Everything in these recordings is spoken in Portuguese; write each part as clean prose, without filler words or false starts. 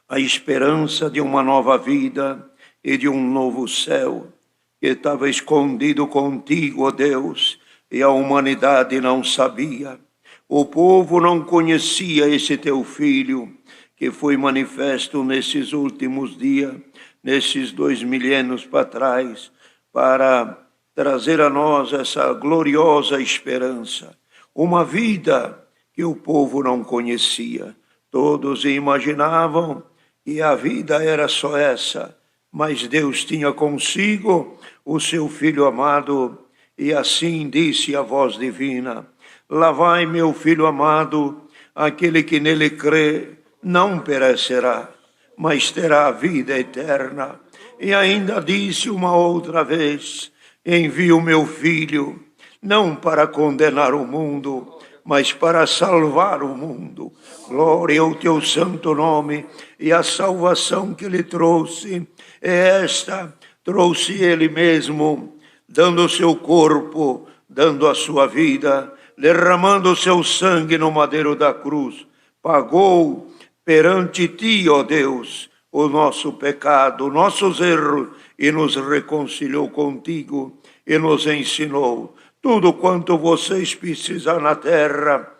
A esperança de uma nova vida e de um novo céu, que estava escondido contigo, ó Deus, e a humanidade não sabia. O povo não conhecia esse teu Filho, que foi manifesto nesses últimos dias, nesses 2 milênios para trás, para trazer a nós essa gloriosa esperança. Uma vida que o povo não conhecia. Todos imaginavam que a vida era só essa, mas Deus tinha consigo o seu Filho amado, e assim disse a voz divina: lá vai meu Filho amado, aquele que nele crê não perecerá, mas terá a vida eterna. E ainda disse uma outra vez: envio o meu Filho, não para condenar o mundo, mas para salvar o mundo. Glória ao teu santo nome, e a salvação que ele trouxe é esta: trouxe ele mesmo, dando o seu corpo, dando a sua vida, derramando o seu sangue no madeiro da cruz. Pagou perante ti, ó Deus, o nosso pecado, nossos erros, e nos reconciliou contigo, e nos ensinou: tudo quanto vocês precisam na terra,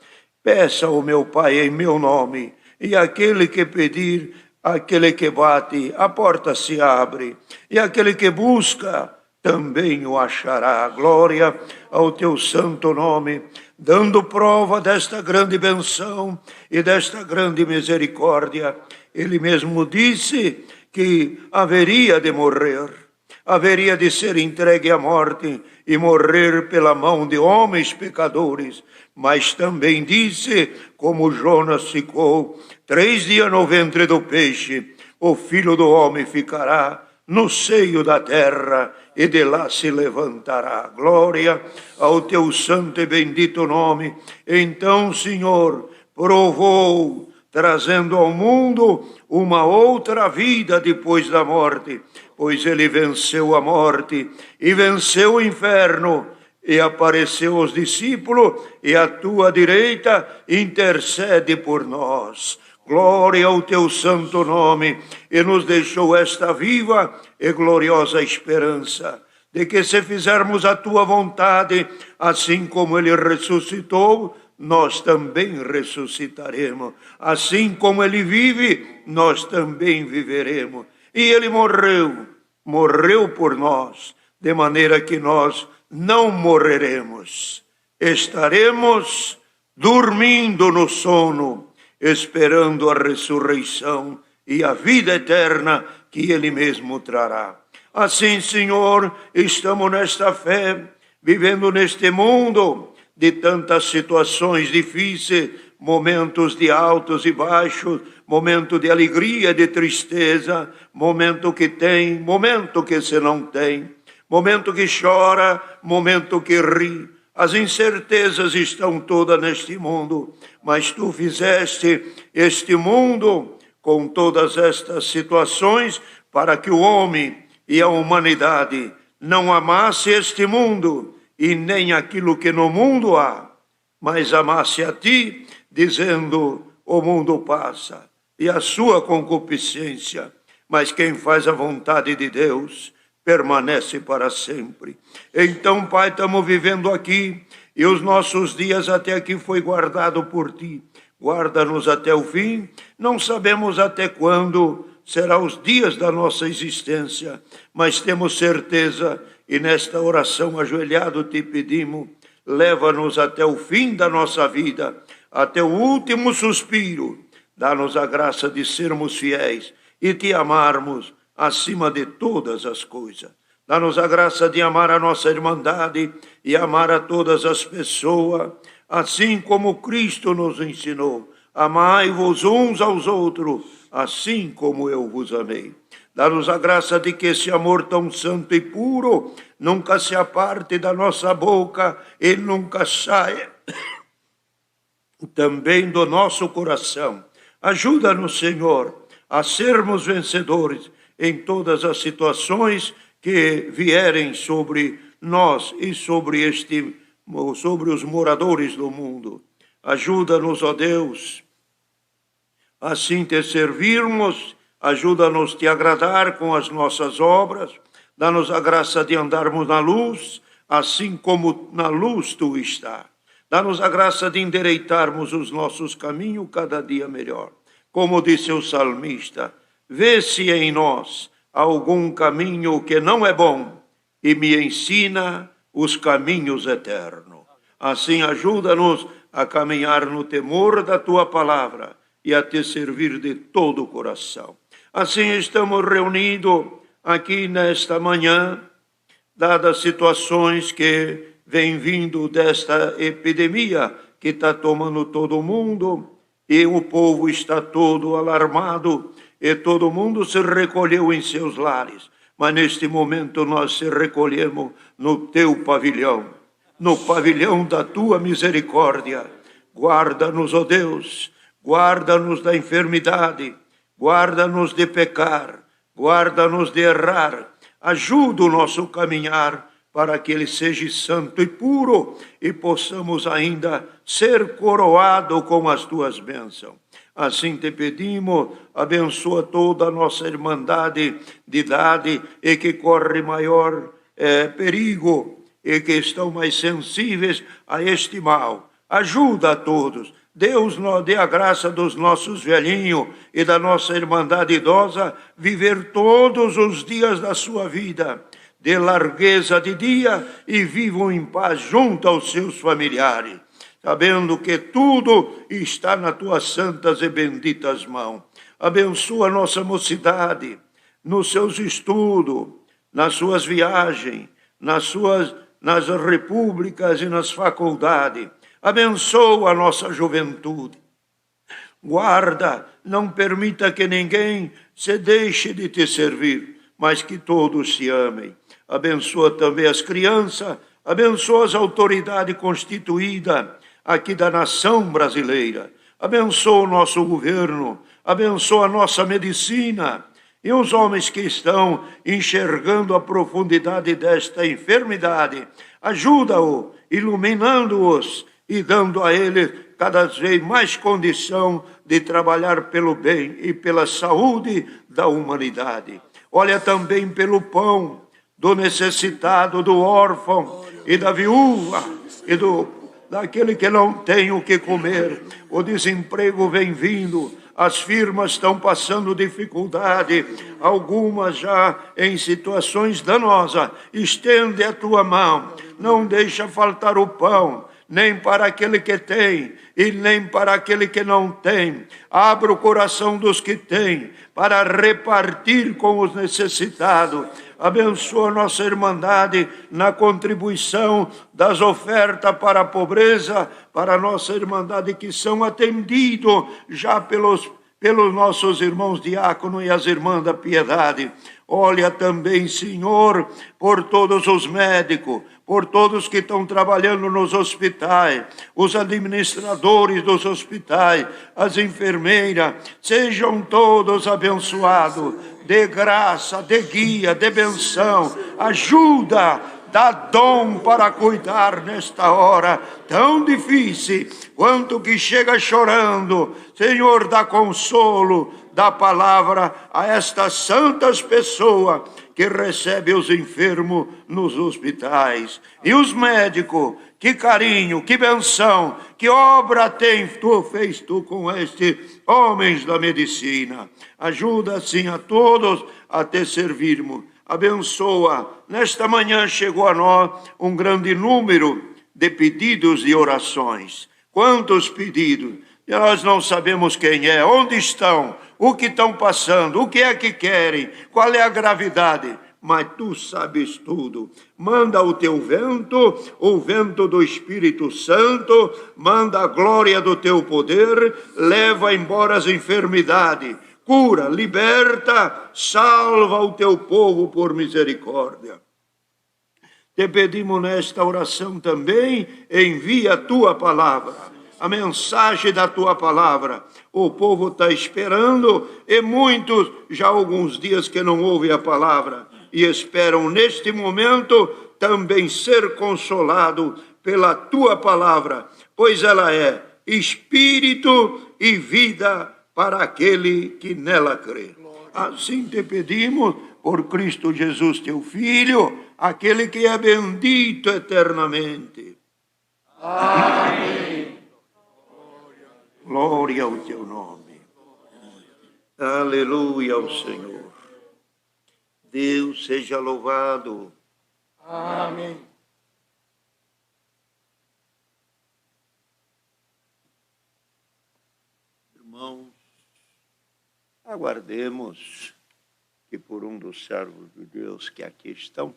peça ao meu Pai em meu nome, e aquele que pedir, aquele que bate, a porta se abre, e aquele que busca, também o achará. Glória ao teu santo nome, dando prova desta grande benção e desta grande misericórdia. Ele mesmo disse que haveria de morrer, haveria de ser entregue à morte e morrer pela mão de homens pecadores. Mas também disse, como Jonas ficou 3 dias no ventre do peixe, o Filho do Homem ficará no seio da terra e de lá se levantará. Glória ao teu santo e bendito nome. Então, Senhor, provou, trazendo ao mundo uma outra vida depois da morte, pois ele venceu a morte e venceu o inferno, e apareceu aos discípulos, e à tua direita intercede por nós. Glória ao teu santo nome, e nos deixou esta viva e gloriosa esperança, de que se fizermos a tua vontade, assim como ele ressuscitou, nós também ressuscitaremos. Assim como ele vive, nós também viveremos. E ele morreu por nós, de maneira que nós não morreremos. Estaremos dormindo no sono, esperando a ressurreição e a vida eterna que ele mesmo trará. Assim, Senhor, estamos nesta fé, vivendo neste mundo de tantas situações difíceis, momentos de altos e baixos, momento de alegria, de tristeza, momento que tem, momento que se não tem, momento que chora, momento que ri. As incertezas estão todas neste mundo, mas tu fizeste este mundo com todas estas situações para que o homem e a humanidade não amasse este mundo e nem aquilo que no mundo há, mas amasse a ti, dizendo: o mundo passa e a sua concupiscência, mas quem faz a vontade de Deus permanece para sempre. Então, Pai, estamos vivendo aqui e os nossos dias até aqui foi guardado por ti. Guarda-nos até o fim, não sabemos até quando serão os dias da nossa existência, mas temos certeza, e nesta oração ajoelhado te pedimos, leva-nos até o fim da nossa vida, até o último suspiro. Dá-nos a graça de sermos fiéis e te amarmos acima de todas as coisas. Dá-nos a graça de amar a nossa irmandade e amar a todas as pessoas, assim como Cristo nos ensinou. Amai-vos uns aos outros, assim como eu vos amei. Dá-nos a graça de que esse amor tão santo e puro nunca se aparte da nossa boca e nunca saia também do nosso coração. Ajuda-nos, Senhor, a sermos vencedores em todas as situações que vierem sobre nós e sobre os moradores do mundo. Ajuda-nos, ó Deus, assim te servirmos. Ajuda-nos a te agradar com as nossas obras. Dá-nos a graça de andarmos na luz, assim como na luz tu está. Dá-nos a graça de endireitarmos os nossos caminhos cada dia melhor. Como disse o salmista: vê se em nós algum caminho que não é bom e me ensina os caminhos eternos. Assim, ajuda-nos a caminhar no temor da tua palavra e a te servir de todo o coração. Assim, estamos reunidos aqui nesta manhã, dadas situações que vêm vindo desta epidemia que está tomando todo o mundo, e o povo está todo alarmado, e todo mundo se recolheu em seus lares. Mas neste momento nós se recolhemos no teu pavilhão, no pavilhão da tua misericórdia. Guarda-nos, ó Deus, guarda-nos da enfermidade, guarda-nos de pecar, guarda-nos de errar. Ajuda o nosso caminhar para que ele seja santo e puro e possamos ainda ser coroados com as tuas bênçãos. Assim te pedimos, abençoa toda a nossa irmandade de idade e que corre maior perigo e que estão mais sensíveis a este mal. Ajuda a todos. Deus nos dê a graça dos nossos velhinhos e da nossa irmandade idosa viver todos os dias da sua vida, de largueza de dia, e vivam em paz junto aos seus familiares, sabendo que tudo está nas tuas santas e benditas mãos. Abençoa a nossa mocidade, nos seus estudos, nas suas viagens, nas repúblicas e nas faculdades. Abençoa a nossa juventude. Guarda, não permita que ninguém se deixe de te servir, mas que todos se amem. Abençoa também as crianças, abençoa as autoridades constituídas aqui da nação brasileira. Abençoa o nosso governo, abençoa a nossa medicina e os homens que estão enxergando a profundidade desta enfermidade. Ajuda-o, iluminando-os e dando a ele cada vez mais condição de trabalhar pelo bem e pela saúde da humanidade. Olha também pelo pão do necessitado, do órfão e da viúva e daquele que não tem o que comer. O desemprego vem vindo, as firmas estão passando dificuldade, algumas já em situações danosas. Estende a tua mão, não deixa faltar o pão, nem para aquele que tem e nem para aquele que não tem. Abra o coração dos que têm para repartir com os necessitados. Abençoa nossa irmandade na contribuição das ofertas para a pobreza, para a nossa irmandade que são atendidos já pelos nossos irmãos diáconos e as irmãs da piedade. Olha também, Senhor, por todos os médicos, por todos que estão trabalhando nos hospitais, os administradores dos hospitais, as enfermeiras, sejam todos abençoados, de graça, de guia, de benção, ajuda, dá dom para cuidar nesta hora tão difícil, quanto que chega chorando. Senhor, dá consolo, dá palavra a estas santas pessoas que recebem os enfermos nos hospitais. E os médicos, que carinho, que benção, que obra fez tu com estes homens da medicina. Ajuda assim a todos a te servirmos. Abençoa. Nesta manhã chegou a nós um grande número de pedidos e orações. Quantos pedidos? E nós não sabemos quem é, onde estão, o que estão passando, o que é que querem, qual é a gravidade. Mas tu sabes tudo. Manda o teu vento, o vento do Espírito Santo, manda a glória do teu poder, leva embora as enfermidades, cura, liberta, salva o teu povo por misericórdia. Te pedimos nesta oração também, envia a tua palavra, a mensagem da tua palavra. O povo está esperando e muitos já há alguns dias que não ouvem a palavra e esperam neste momento também ser consolado pela tua palavra, pois ela é espírito e vida para aquele que nela crê. Assim te pedimos por Cristo Jesus, teu Filho, aquele que é bendito eternamente. Amém. Glória ao teu nome. Aleluia ao Senhor. Deus seja louvado. Amém. Irmãos, aguardemos que por um dos servos de Deus que aqui estão,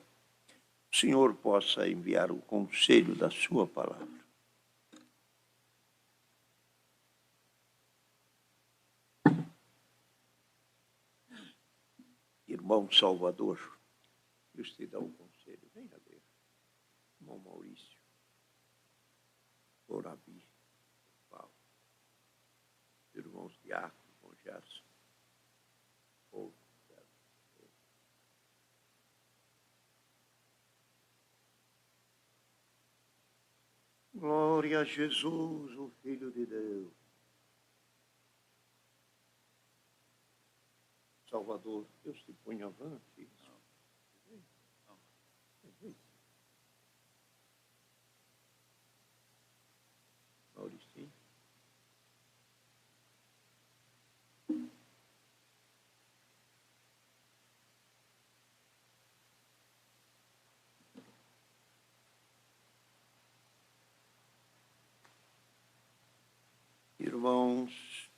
o Senhor possa enviar o conselho da sua palavra. Irmão Salvador, Deus te dá um conselho. Venha ler. Irmão Maurício, Orabi, Paulo, irmãos Diácono, irmão Gerson, Paulo, glória a Jesus, o Filho de Deus. Salvador, Deus te põe avante. Maurício. Irmãos,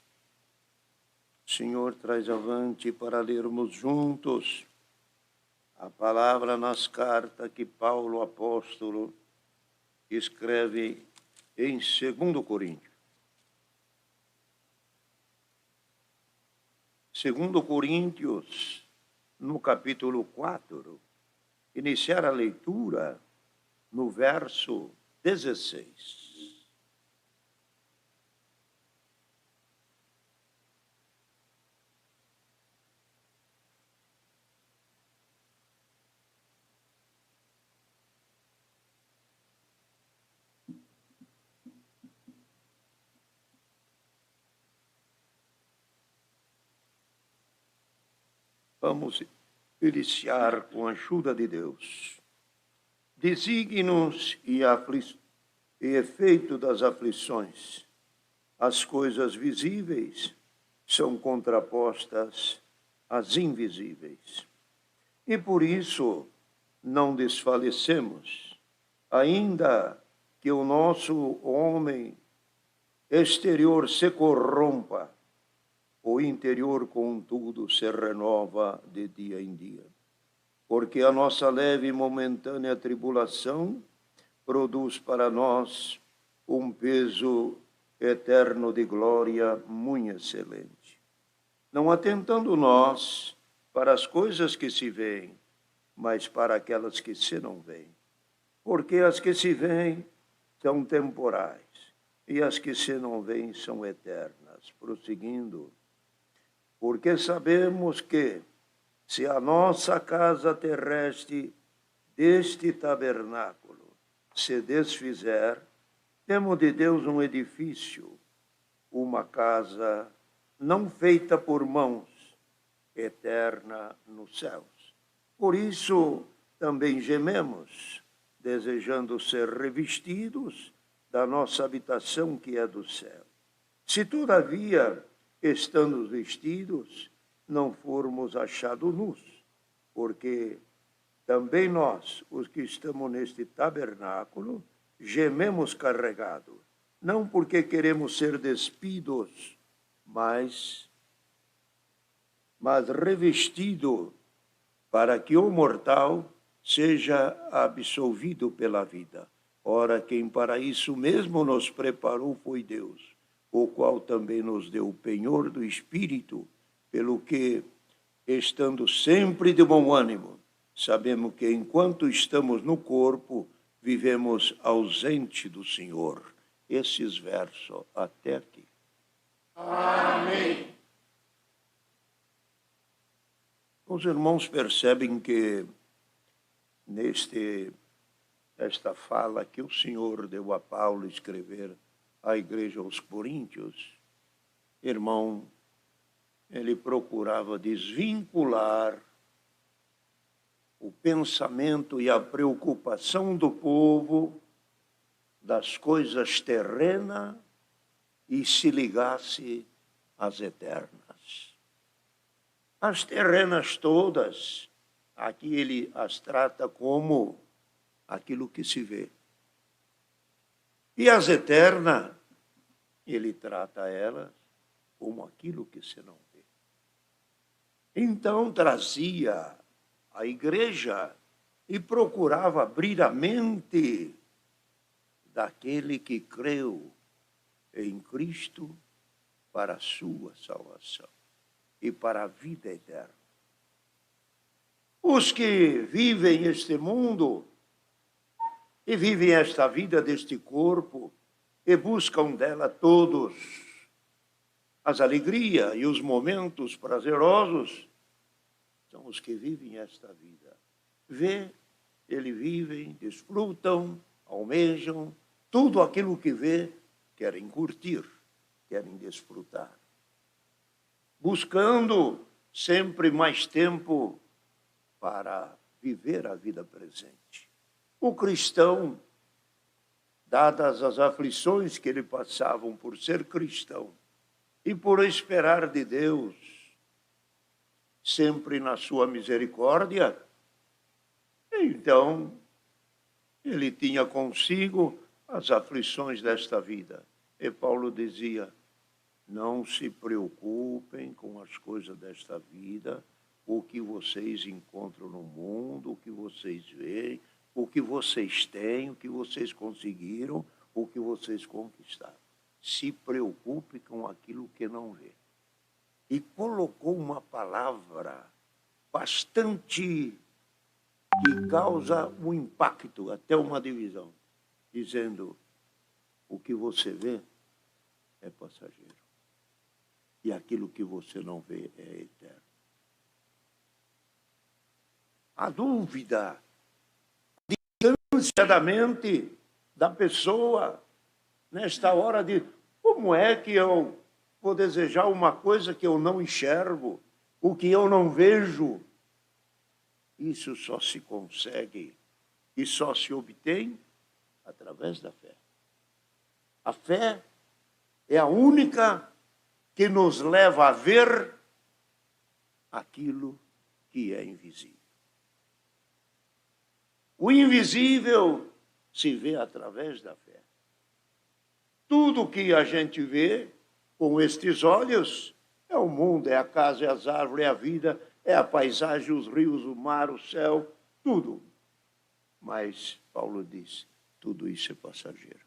o Senhor traz avante para lermos juntos A palavra nas cartas que Paulo, apóstolo, escreve em 2 Coríntios. 2 Coríntios, no capítulo 4, iniciar a leitura no verso 16. Vamos iniciar com a ajuda de Deus. Desígnios e efeito das aflições. As coisas visíveis são contrapostas às invisíveis. E por isso não desfalecemos, ainda que o nosso homem exterior se corrompa, o interior, contudo, se renova de dia em dia. Porque a nossa leve e momentânea tribulação produz para nós um peso eterno de glória muito excelente. Não atentando nós para as coisas que se veem, mas para aquelas que se não veem. Porque as que se veem são temporais, e as que se não veem são eternas. Prosseguindo, porque sabemos que, se a nossa casa terrestre deste tabernáculo se desfizer, temos de Deus um edifício, uma casa não feita por mãos, eterna nos céus. Por isso também gememos, desejando ser revestidos da nossa habitação que é do céu. Se todavia, estando vestidos, não formos achados nus, porque também nós, os que estamos neste tabernáculo, gememos carregados, não porque queremos ser despidos, mas revestido, para que o mortal seja absolvido pela vida. Ora, quem para isso mesmo nos preparou foi Deus, o qual também nos deu o penhor do Espírito, pelo que, estando sempre de bom ânimo, sabemos que enquanto estamos no corpo, vivemos ausente do Senhor. Esses versos até aqui. Amém. Os irmãos percebem que esta fala que o Senhor deu a Paulo escrever à igreja aos Coríntios, irmão, ele procurava desvincular o pensamento e a preocupação do povo das coisas terrenas e se ligasse às eternas. As terrenas todas, aqui ele as trata como aquilo que se vê. E as eternas, ele trata elas como aquilo que se não vê. Então trazia a igreja e procurava abrir a mente daquele que creu em Cristo para a sua salvação e para a vida eterna. Os que vivem este mundo e vivem esta vida deste corpo e buscam dela todos as alegrias e os momentos prazerosos, são os que vivem esta vida. Eles vivem, desfrutam, almejam, tudo aquilo que vê, querem curtir, querem desfrutar. Buscando sempre mais tempo para viver a vida presente. O cristão, dadas as aflições que ele passavam por ser cristão e por esperar de Deus, sempre na sua misericórdia, então ele tinha consigo as aflições desta vida. E Paulo dizia, não se preocupem com as coisas desta vida, o que vocês encontram no mundo, o que vocês veem, o que vocês têm, o que vocês conseguiram, o que vocês conquistaram. Se preocupe com aquilo que não vê. E colocou uma palavra bastante que causa um impacto, até uma divisão, dizendo: o que você vê é passageiro. E aquilo que você não vê é eterno. A dúvida, a distância da mente da pessoa, nesta hora de como é que eu vou desejar uma coisa que eu não enxergo, o que eu não vejo. Isso só se consegue e só se obtém através da fé. A fé é a única que nos leva a ver aquilo que é invisível. O invisível se vê através da fé. Tudo que a gente vê com estes olhos é o mundo, é a casa, é as árvores, é a vida, é a paisagem, os rios, o mar, o céu, tudo. Mas Paulo diz, tudo isso é passageiro.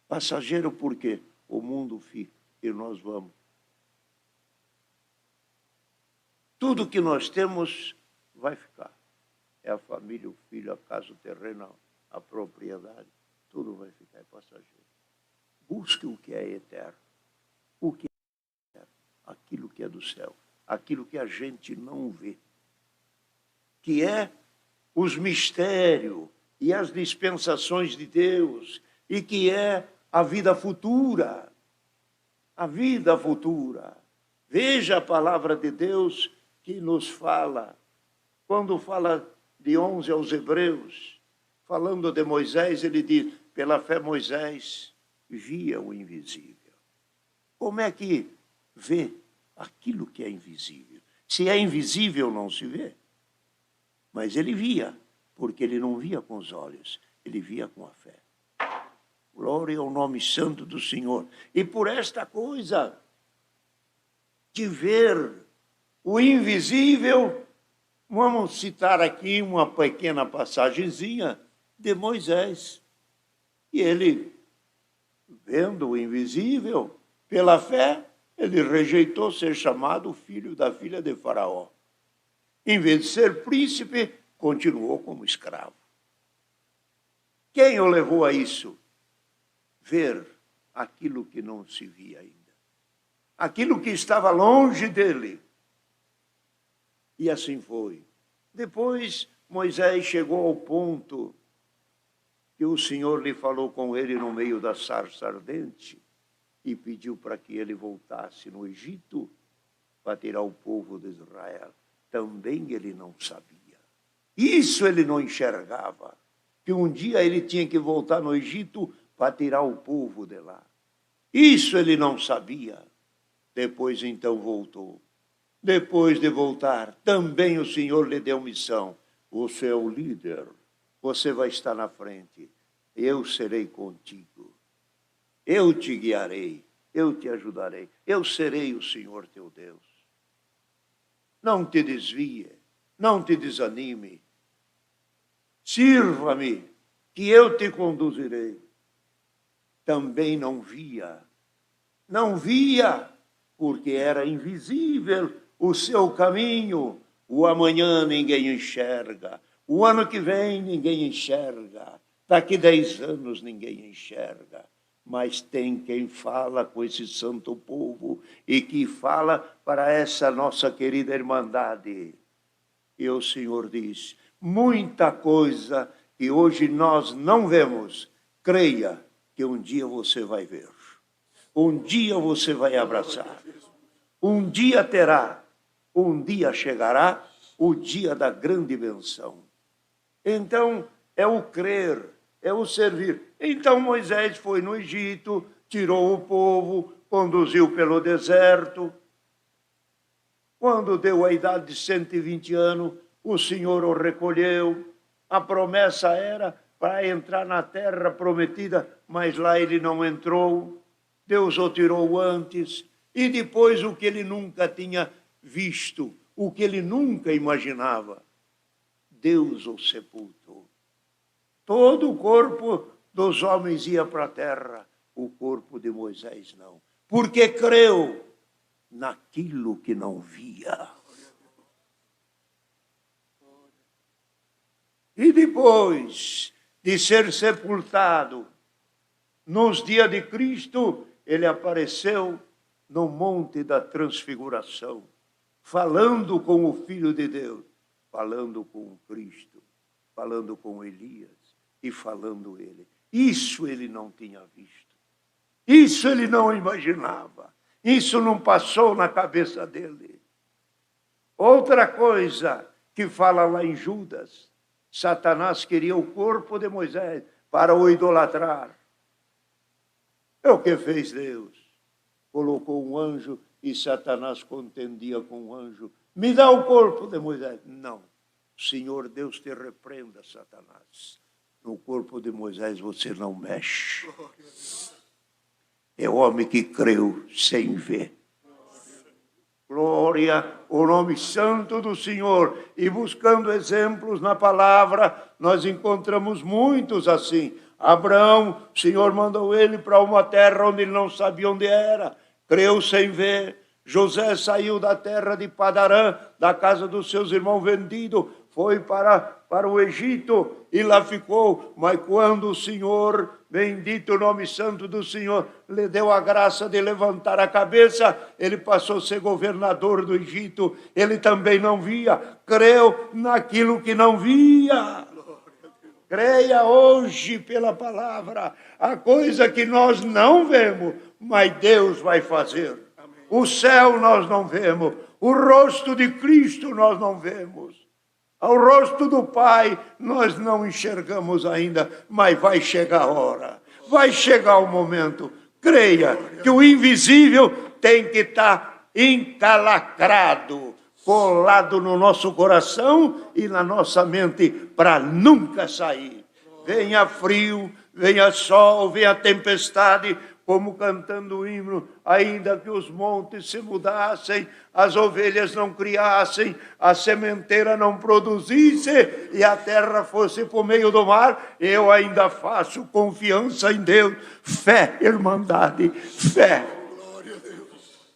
Passageiro porque o mundo fica e nós vamos. Tudo que nós temos vai ficar. É a família, o filho, a casa, o terreno, a propriedade. Tudo vai ficar, é passageiro. Busque o que é eterno. O que é eterno? Aquilo que é do céu. Aquilo que a gente não vê. Que é os mistérios e as dispensações de Deus. E que é a vida futura. A vida futura. Veja a palavra de Deus que nos fala. Quando fala de 11 aos Hebreus, falando de Moisés, ele diz, pela fé Moisés via o invisível. Como é que vê aquilo que é invisível? Se é invisível, não se vê. Mas ele via, porque ele não via com os olhos, ele via com a fé. Glória ao nome santo do Senhor. E por esta coisa de ver o invisível, vamos citar aqui uma pequena passagenzinha de Moisés. E ele, vendo o invisível, pela fé, ele rejeitou ser chamado filho da filha de Faraó. Em vez de ser príncipe, continuou como escravo. Quem o levou a isso? Ver aquilo que não se via ainda. Aquilo que estava longe dele. E assim foi. Depois, Moisés chegou ao ponto que o Senhor lhe falou com ele no meio da sarça ardente e pediu para que ele voltasse no Egito para tirar o povo de Israel. Também ele não sabia. Isso ele não enxergava. Que um dia ele tinha que voltar no Egito para tirar o povo de lá. Isso ele não sabia. Depois então voltou. Depois de voltar, também o Senhor lhe deu missão. Você é o líder. Você vai estar na frente. Eu serei contigo. Eu te guiarei. Eu te ajudarei. Eu serei o Senhor teu Deus. Não te desvie. Não te desanime. Sirva-me, que eu te conduzirei. Também não via. Não via, porque era invisível o seu caminho. O amanhã ninguém enxerga. O ano que vem ninguém enxerga. Daqui 10 anos ninguém enxerga. Mas tem quem fala com esse santo povo e que fala para essa nossa querida irmandade. E o Senhor diz, muita coisa que hoje nós não vemos, creia que um dia você vai ver. Um dia você vai abraçar. Um dia terá. Um dia chegará o dia da grande benção. Então, é o crer, é o servir. Então, Moisés foi no Egito, tirou o povo, conduziu pelo deserto. Quando deu a idade de 120 anos, o Senhor o recolheu. A promessa era para entrar na terra prometida, mas lá ele não entrou. Deus o tirou antes. E depois o que ele nunca tinha visto, o que ele nunca imaginava. Deus o sepultou. Todo o corpo dos homens ia para a terra, o corpo de Moisés não. Porque creu naquilo que não via. E depois de ser sepultado, nos dias de Cristo, ele apareceu no Monte da Transfiguração, falando com o Filho de Deus, falando com Cristo, falando com Elias e falando ele. Isso ele não tinha visto. Isso ele não imaginava. Isso não passou na cabeça dele. Outra coisa que fala lá em Judas, Satanás queria o corpo de Moisés para o idolatrar. É o que fez Deus. Colocou um anjo e Satanás contendia com o anjo. Me dá o corpo de Moisés. Não. Senhor Deus te repreenda, Satanás. No corpo de Moisés você não mexe. É o homem que creu sem ver. Glória ao nome santo do Senhor. E buscando exemplos na palavra, nós encontramos muitos assim. Abraão, o Senhor mandou ele para uma terra onde ele não sabia onde era. Creu sem ver. José saiu da terra de Padarã, da casa dos seus irmãos vendido, foi para o Egito e lá ficou. Mas quando o Senhor, bendito o nome santo do Senhor, lhe deu a graça de levantar a cabeça, ele passou a ser governador do Egito. Ele também não via, creu naquilo que não via. Creia hoje pela palavra, a coisa que nós não vemos, mas Deus vai fazer. O céu nós não vemos, o rosto de Cristo nós não vemos, o rosto do Pai nós não enxergamos ainda, mas vai chegar a hora, vai chegar o momento. Creia que o invisível tem que estar encalacrado, colado no nosso coração e na nossa mente para nunca sair. Venha frio, venha sol, venha tempestade, como cantando o hino, ainda que os montes se mudassem, as ovelhas não criassem, a sementeira não produzisse e a terra fosse por meio do mar, eu ainda faço confiança em Deus. Fé, irmandade, fé. Glória a Deus.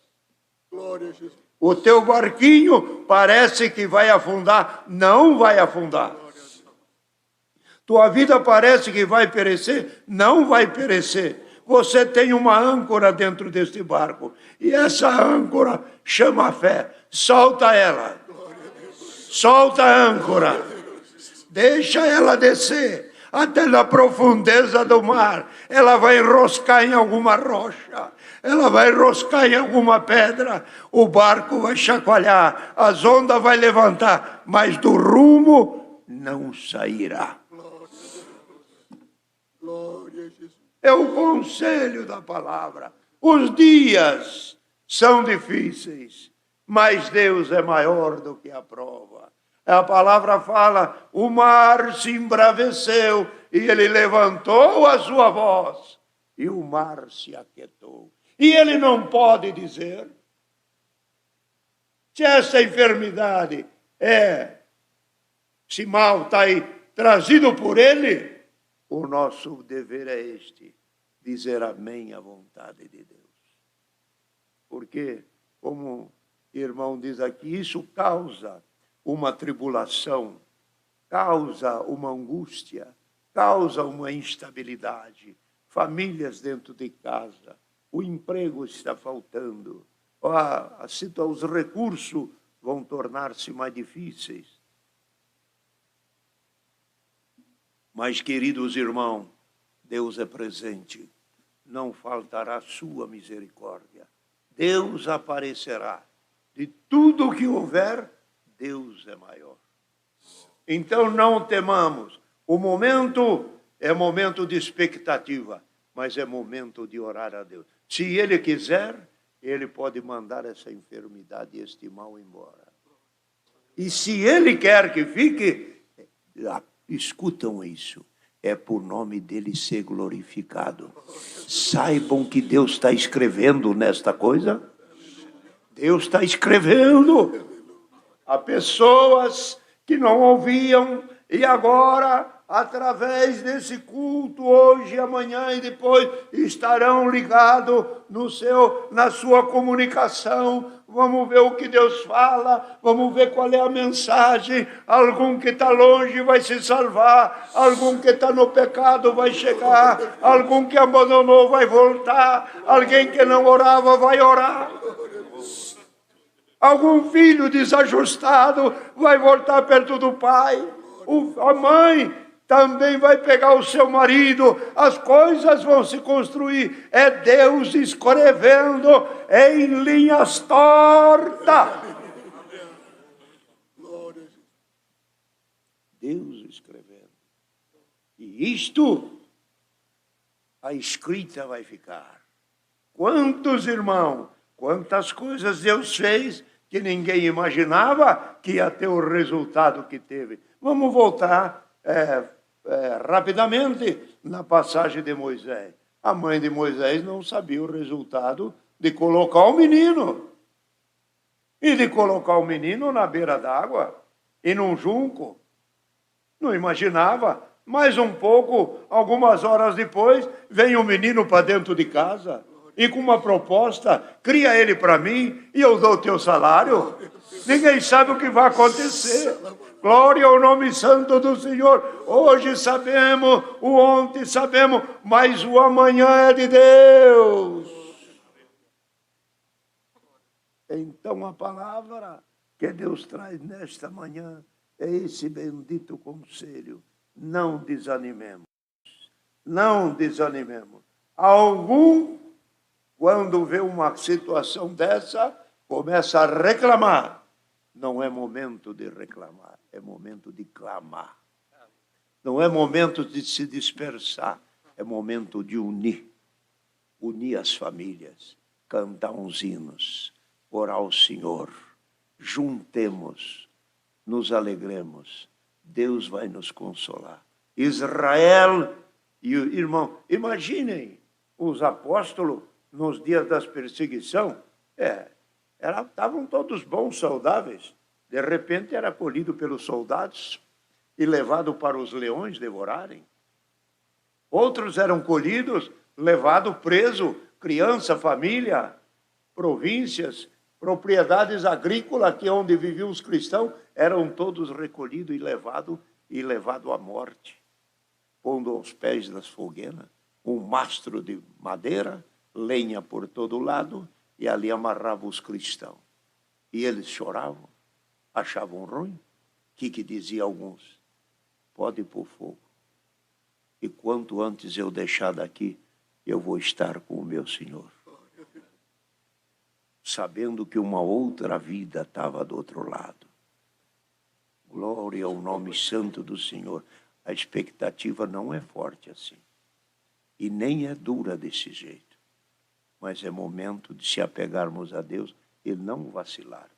Glória a Jesus. O teu barquinho parece que vai afundar, não vai afundar. Tua vida parece que vai perecer, não vai perecer. Você tem uma âncora dentro deste barco. E essa âncora chama fé. Solta ela. Solta a âncora. Deixa ela descer até na profundeza do mar. Ela vai enroscar em alguma rocha. Ela vai enroscar em alguma pedra. O barco vai chacoalhar. As ondas vai levantar. Mas do rumo não sairá. Glória a Jesus. É o conselho da palavra. Os dias são difíceis, mas Deus é maior do que a prova. A palavra fala, o mar se embraveceu e ele levantou a sua voz e o mar se aquietou. E ele não pode dizer se essa enfermidade se mal está aí trazido por ele. O nosso dever é este, dizer amém à vontade de Deus. Porque, como o irmão diz aqui, isso causa uma tribulação, causa uma angústia, causa uma instabilidade. Famílias dentro de casa, o emprego está faltando, os recursos vão tornar-se mais difíceis. Mas, queridos irmãos, Deus é presente, não faltará sua misericórdia. Deus aparecerá. De tudo o que houver, Deus é maior. Então não temamos. O momento é momento de expectativa, mas é momento de orar a Deus. Se Ele quiser, Ele pode mandar essa enfermidade e este mal embora. E se Ele quer que fique, escutam isso, é por nome dele ser glorificado. Saibam que Deus está escrevendo nesta coisa. Deus está escrevendo. Há pessoas que não ouviam e agora, através desse culto, hoje, amanhã e depois, estarão ligados na sua comunicação. Vamos ver o que Deus fala, vamos ver qual é a mensagem. Algum que está longe vai se salvar, algum que está no pecado vai chegar, algum que abandonou vai voltar, alguém que não orava vai orar. Algum filho desajustado vai voltar perto do pai. A mãe também vai pegar o seu marido. As coisas vão se construir. É Deus escrevendo em linhas tortas. Deus escrevendo. E isto, a escrita vai ficar. Quantos irmãos, quantas coisas Deus fez que ninguém imaginava que ia ter o resultado que teve. Vamos voltar rapidamente na passagem de Moisés. A mãe de Moisés não sabia o resultado de colocar o menino. E de colocar o menino na beira d'água e num junco. Não imaginava. Mais um pouco, algumas horas depois, vem o menino para dentro de casa. E com uma proposta, cria ele para mim e eu dou o teu salário. Ninguém sabe o que vai acontecer. Glória ao nome santo do Senhor. Hoje sabemos, o ontem sabemos, mas o amanhã é de Deus. Então a palavra que Deus traz nesta manhã é esse bendito conselho. Não desanimemos. Não desanimemos. Algum, quando vê uma situação dessa, começa a reclamar. Não é momento de reclamar, é momento de clamar. Não é momento de se dispersar, é momento de unir. Unir as famílias, cantar uns hinos, orar ao Senhor. Juntemos, nos alegremos. Deus vai nos consolar. Israel e o irmão, imaginem os apóstolos nos dias das perseguições, estavam todos bons, saudáveis. De repente era colhido pelos soldados e levado para os leões devorarem. Outros eram colhidos, levado preso, criança, família, províncias, propriedades agrícolas, que onde viviam os cristãos, eram todos recolhidos e levado à morte, pondo aos pés das fogueiras um mastro de madeira, lenha por todo lado, e ali amarrava os cristãos. E eles choravam, achavam ruim. O que dizia alguns? Pode ir para o fogo. E quanto antes eu deixar daqui, eu vou estar com o meu Senhor. Sabendo que uma outra vida estava do outro lado. Glória ao nome santo do Senhor. A expectativa não é forte assim. E nem é dura desse jeito. Mas é momento de se apegarmos a Deus e não vacilarmos.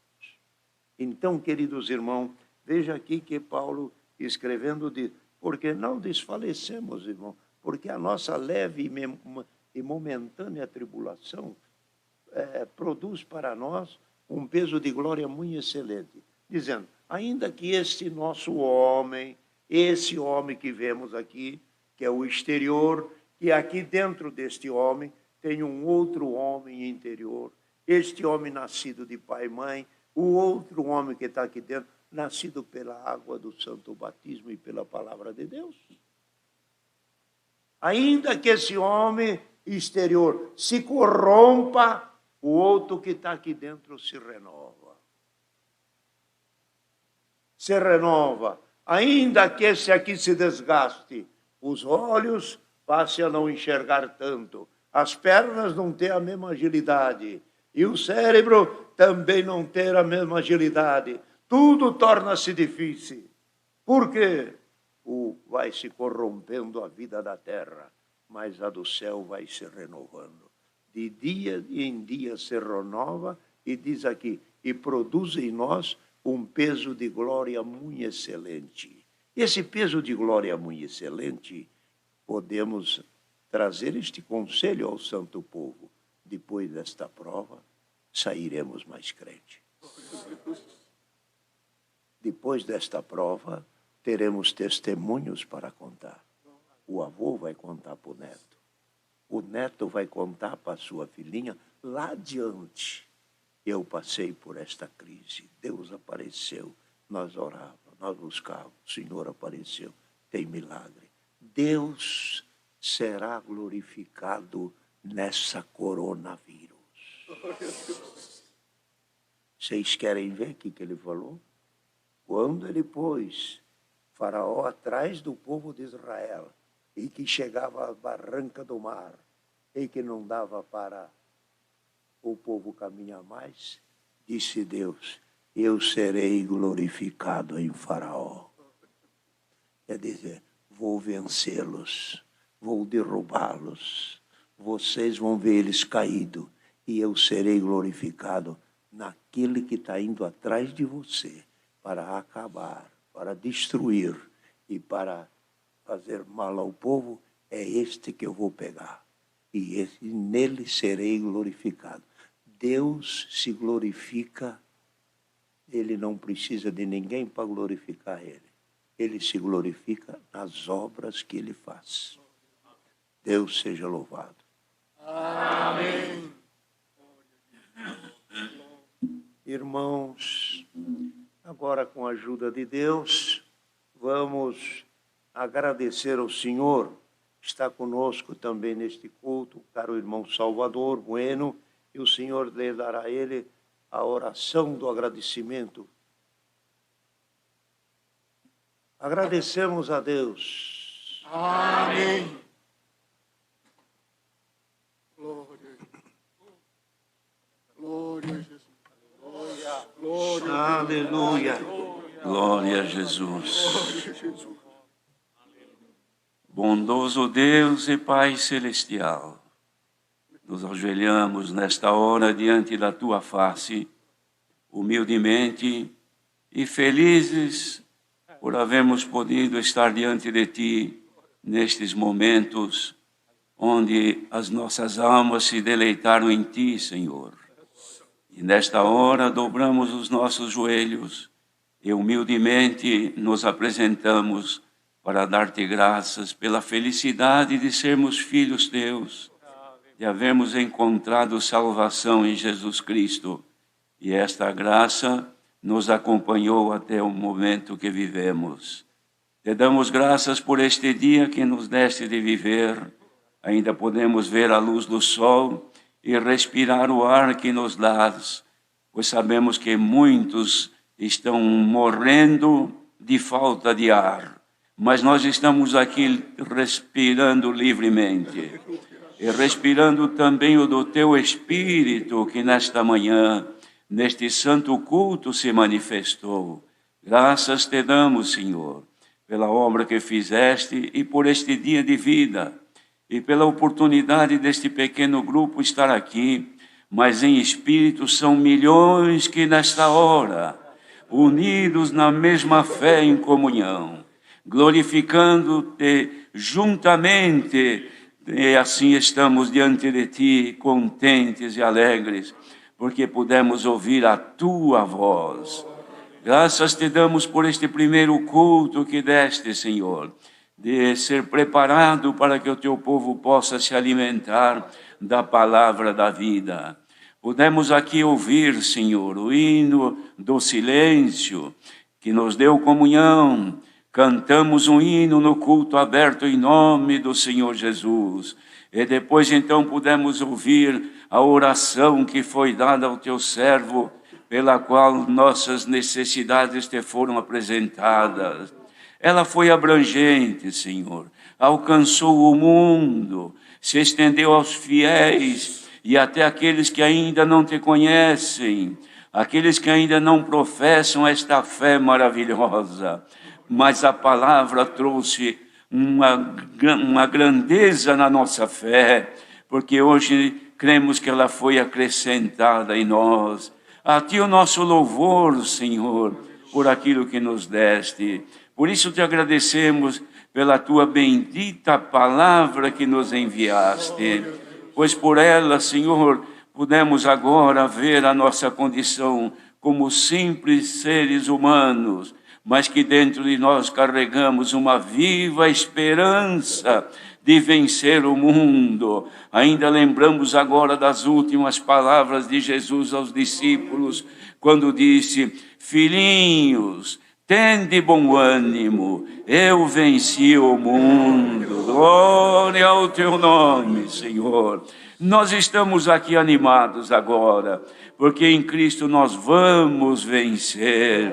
Então, queridos irmãos, veja aqui que Paulo escrevendo diz, porque não desfalecemos, irmão, porque a nossa leve e momentânea tribulação produz para nós um peso de glória muito excelente. Dizendo, ainda que este nosso homem, esse homem que vemos aqui, que é o exterior, que aqui dentro deste homem tem um outro homem interior. Este homem nascido de pai e mãe, o outro homem que está aqui dentro, nascido pela água do santo batismo e pela palavra de Deus. Ainda que esse homem exterior se corrompa, o outro que está aqui dentro se renova. Se renova. Ainda que esse aqui se desgaste, os olhos passem a não enxergar tanto. As pernas não têm a mesma agilidade. E o cérebro também não ter a mesma agilidade. Tudo torna-se difícil. Por quê? Vai se corrompendo a vida da terra, mas a do céu vai se renovando. De dia em dia se renova e diz aqui, e produz em nós um peso de glória muito excelente. Esse peso de glória muito excelente, podemos trazer este conselho ao santo povo. Depois desta prova, sairemos mais crentes. Depois desta prova, teremos testemunhos para contar. O avô vai contar para o neto. O neto vai contar para a sua filhinha lá adiante. Eu passei por esta crise. Deus apareceu. Nós orávamos, nós buscávamos. O Senhor apareceu. Tem milagre. Deus será glorificado nessa coronavírus. Vocês querem ver o que ele falou? Quando ele pôs Faraó atrás do povo de Israel e que chegava à barranca do mar e que não dava para o povo caminhar mais, disse Deus, eu serei glorificado em Faraó. Quer dizer, vou vencê-los, vou derrubá-los, vocês vão ver eles caídos e eu serei glorificado naquele que está indo atrás de você para acabar, para destruir e para fazer mal ao povo, é este que eu vou pegar. E nele serei glorificado. Deus se glorifica, ele não precisa de ninguém para glorificar ele. Ele se glorifica nas obras que ele faz. Deus seja louvado. Amém. Irmãos, agora com a ajuda de Deus, vamos agradecer ao Senhor. Está conosco também neste culto, o caro irmão Salvador Bueno, e o Senhor lhe dará a ele a oração do agradecimento. Agradecemos a Deus. Amém. Glória a Jesus. Glória. Aleluia. Glória a Jesus. Glória a Jesus. Bondoso Deus e Pai Celestial, nos ajoelhamos nesta hora diante da Tua face, humildemente e felizes por havermos podido estar diante de Ti nestes momentos onde as nossas almas se deleitaram em Ti, Senhor. E nesta hora dobramos os nossos joelhos e humildemente nos apresentamos para dar-te graças pela felicidade de sermos filhos teus, de havermos encontrado salvação em Jesus Cristo. E esta graça nos acompanhou até o momento que vivemos. Te damos graças por este dia que nos deste de viver. Ainda podemos ver a luz do sol e respirar o ar que nos dás, pois sabemos que muitos estão morrendo de falta de ar. Mas nós estamos aqui respirando livremente e respirando também o do Teu Espírito que nesta manhã, neste santo culto se manifestou. Graças Te damos, Senhor, pela obra que fizeste e por este dia de vida e pela oportunidade deste pequeno grupo estar aqui, mas em espírito são milhões que nesta hora, unidos na mesma fé em comunhão, glorificando-te juntamente, e assim estamos diante de Ti, contentes e alegres, porque pudemos ouvir a Tua voz. Graças Te damos por este primeiro culto que deste, Senhor, de ser preparado para que o Teu povo possa se alimentar da palavra da vida. Pudemos aqui ouvir, Senhor, o hino do silêncio, que nos deu comunhão. Cantamos um hino no culto aberto em nome do Senhor Jesus. E depois então pudemos ouvir a oração que foi dada ao Teu servo, pela qual nossas necessidades Te foram apresentadas. Ela foi abrangente, Senhor, alcançou o mundo, se estendeu aos fiéis e até aqueles que ainda não Te conhecem, aqueles que ainda não professam esta fé maravilhosa. Mas a palavra trouxe uma grandeza na nossa fé, porque hoje cremos que ela foi acrescentada em nós. A Ti o nosso louvor, Senhor, por aquilo que nos deste. Por isso Te agradecemos pela Tua bendita palavra que nos enviaste, pois por ela, Senhor, pudemos agora ver a nossa condição como simples seres humanos, mas que dentro de nós carregamos uma viva esperança de vencer o mundo. Ainda lembramos agora das últimas palavras de Jesus aos discípulos, quando disse: filhinhos, tende bom ânimo, eu venci o mundo. Glória ao teu nome, Senhor. Nós estamos aqui animados agora, porque em Cristo nós vamos vencer.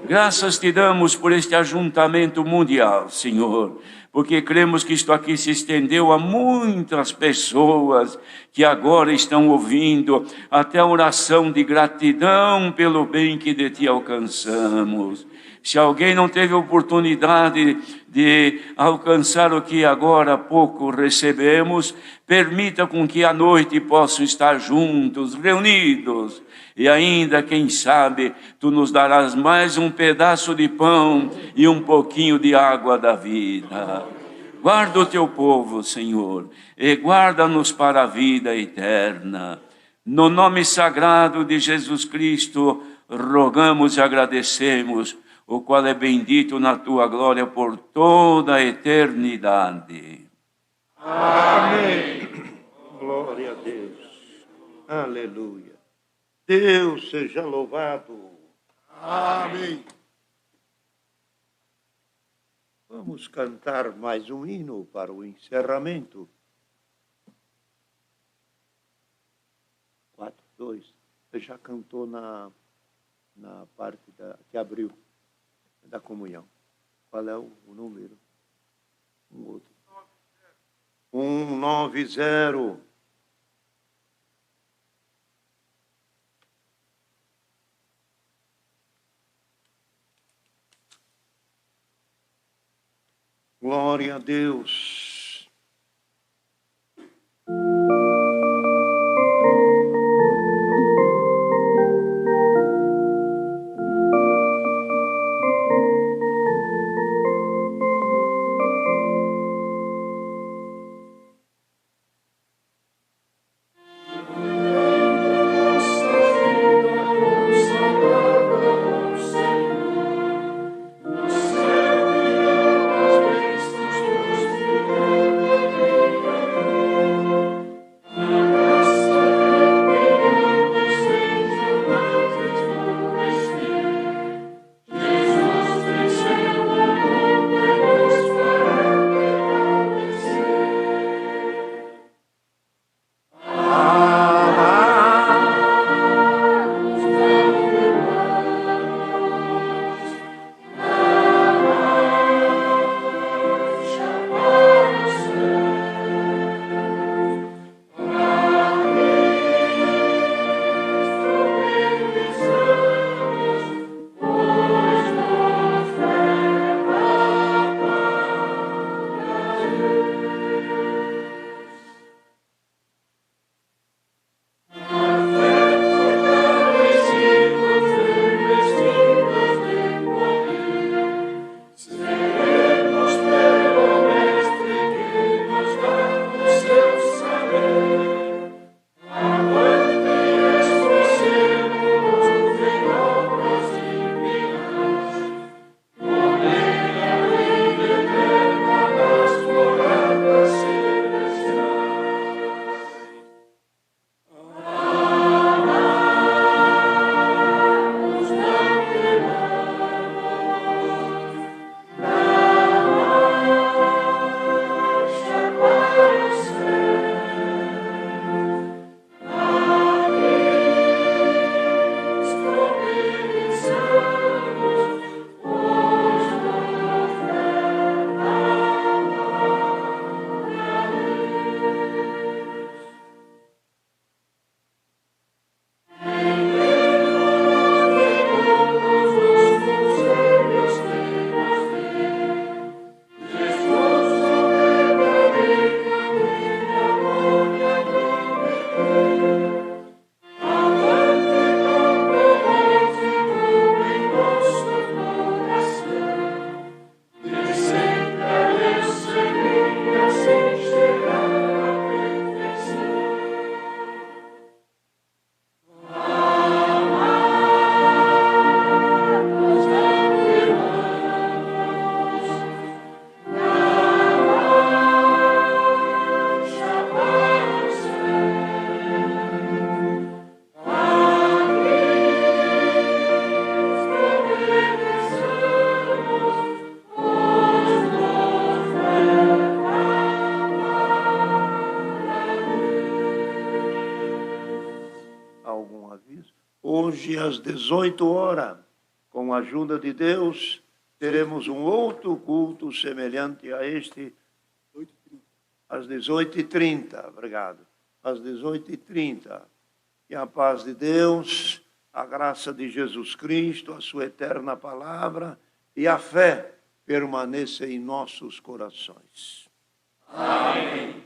Graças te damos por este ajuntamento mundial, Senhor, porque cremos que isto aqui se estendeu a muitas pessoas que agora estão ouvindo até a oração de gratidão pelo bem que de ti alcançamos. Se alguém não teve oportunidade de alcançar o que agora há pouco recebemos, permita com que à noite possam estar juntos, reunidos, e ainda, quem sabe, tu nos darás mais um pedaço de pão e um pouquinho de água da vida. Guarda o teu povo, Senhor, e guarda-nos para a vida eterna. No nome sagrado de Jesus Cristo, rogamos e agradecemos, o qual é bendito na tua glória por toda a eternidade. Amém. Glória a Deus. Aleluia. Deus seja louvado. Amém. Vamos cantar mais um hino para o encerramento. 4, 2. Você já cantou na parte que abriu da comunhão. Qual é o número? Um outro. 190. Glória a Deus. um aviso. Hoje, às 18 horas, com a ajuda de Deus, teremos um outro culto semelhante a este, às 18h30. Obrigado. Às 18h30. E a paz de Deus, a graça de Jesus Cristo, a sua eterna palavra e a fé permaneça em nossos corações. Amém.